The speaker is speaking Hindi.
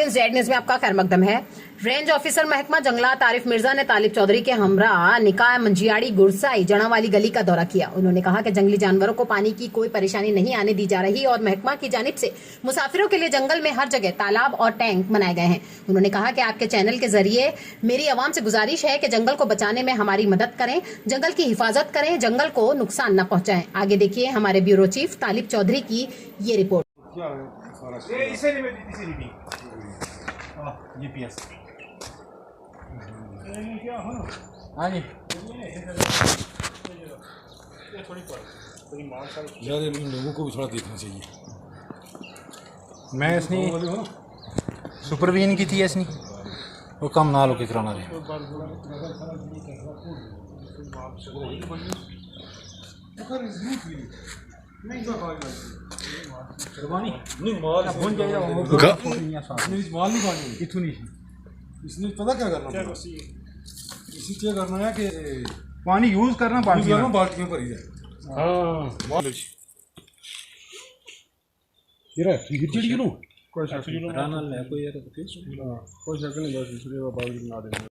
फ्रेंड्स, जेड न्यूज में आपका खैर मकदम है। रेंज ऑफिसर महकमा जंगलात आरिफ मिर्जा ने तालिब चौधरी के हमरा निकाय मंजियाड़ी गुरसाई जड़ावाली गली का दौरा किया। उन्होंने कहा कि जंगली जानवरों को पानी की कोई परेशानी नहीं आने दी जा रही और महकमा की जानिब से मुसाफिरों के लिए जंगल में हर जगह तालाब और टैंक बनाए गए हैं। उन्होंने कहा कि आपके चैनल के जरिए मेरी आवाम से गुजारिश है कि जंगल को बचाने में हमारी मदद करें, जंगल की हिफाजत करें, जंगल को नुकसान न पहुंचाएं। आगे देखिए हमारे ब्यूरो चीफ तालिब चौधरी की ये रिपोर्ट। यार इन लोगों को भी थोड़ा देखना चाहिए। मैं इसने सुपरविजन की थी इसने वो कम ना लो कराना दे इसने पता क्या करना है, इसी क्या करना है कि पानी यूज करना बाल्टियों भरी जाए। कोई शक नहीं बस इसलिए बाल्टी बना देंगे।